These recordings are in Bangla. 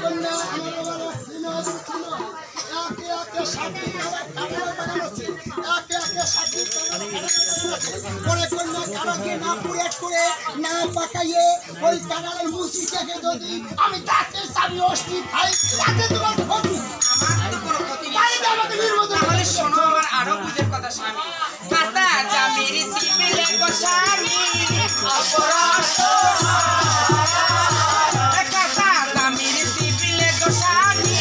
কন্যা আমার বাবার একে একে সাক্ষী পরে কন্যা কারাকে না পুরেট করে না পাকাইয়ে ওই কারালের মুসিটাকে যদি আমি তাকে সাবি অষ্টি ভাই তাতে তোমার ক্ষতি আমার তো কোনো ক্ষতি নেই তাহলে শোনো আমার আরো বুঝের কথা স্বামী কাঁচা জামির চিপিলে গো স্বামী অপরাধ কাঁচা জামির চিপিলে গো স্বামী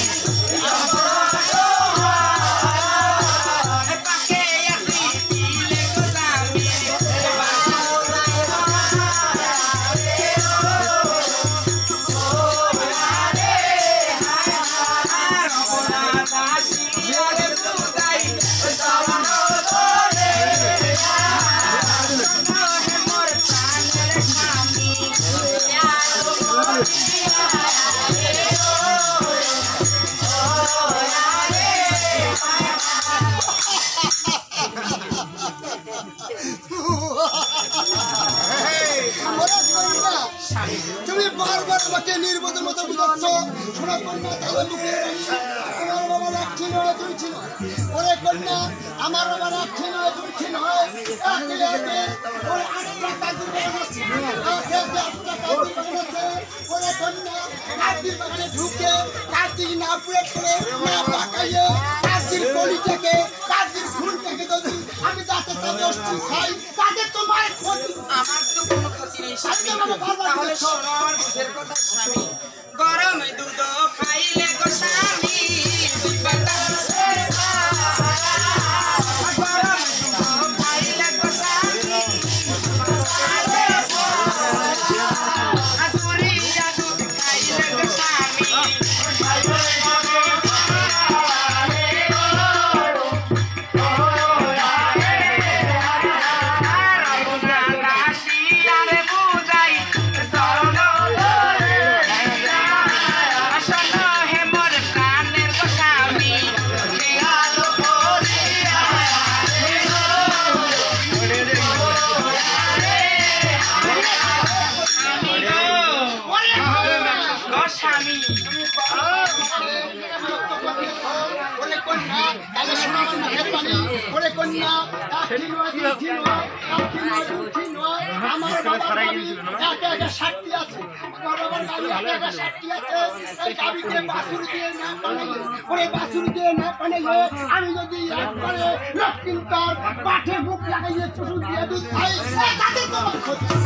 তুমি বারবার আমাকে নির্বোধের মতো বুঝাচ্ছ শোনা কন্যা তাহলে মুখে আমার বাবা রাখছি নয় দুই ছিল ওরে কন্যা আমার বাবা রাখছি নয় দুই ছিল ওরে কন্যা কার্তিক বাগানে ঢুকে কার্তিক না পুরেট করে না পাকাইয়ে কার্তিক কলিটাকে কার্তিক ফুলটাকে যদি আমি তাতে খাই তাতে তোমার ক্ষতি আমার তো কোনো ক্ষতি নেই তাহলে শোনো আমার বুঝের কথা স্বামী গরম দুধ খাইলে গো স্বামী দুধ পাতা গরম দুধ খাইলে গো স্বামী আদুরিয়া দুধ খাইলে গো স্বামী আমি যদি একবারে পাঠে মুখ লাগাইয়ে চুষুন দিয়ে দুধ খাই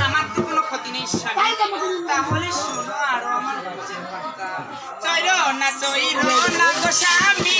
আমার তো কোনো ক্ষতি নেই তাহলে শোনো আরো আমার বুঝের কথা চৈর না গো স্বামী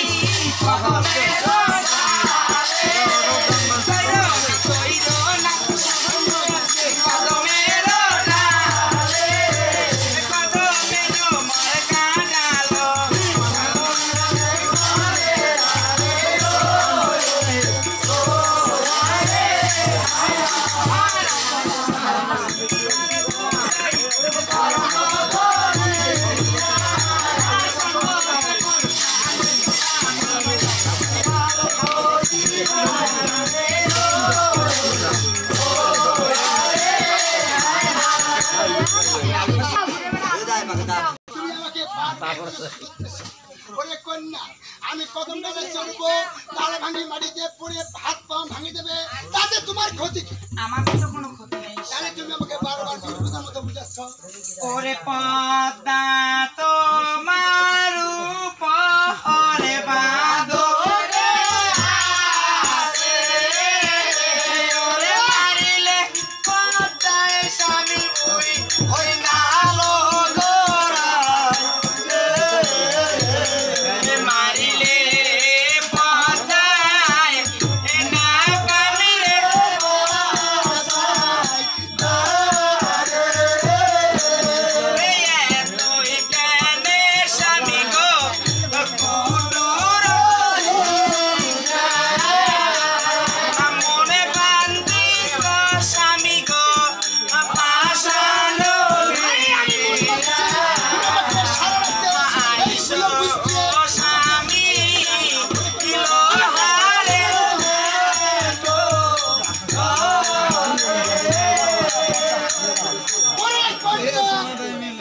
আমি কদম ডালে চলবো ডালে ভাঙি মাটিতে পড়ে হাত পা ভাঙি দেবে তাতে তোমার ক্ষতি আমার তো কোনো ক্ষতি নেই তাহলে তুমি আমাকে বারবার বিরোধের মতো বুঝাচ্ছ ওরে পদ্মা তোমার উপরে বাঁধো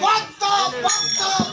What the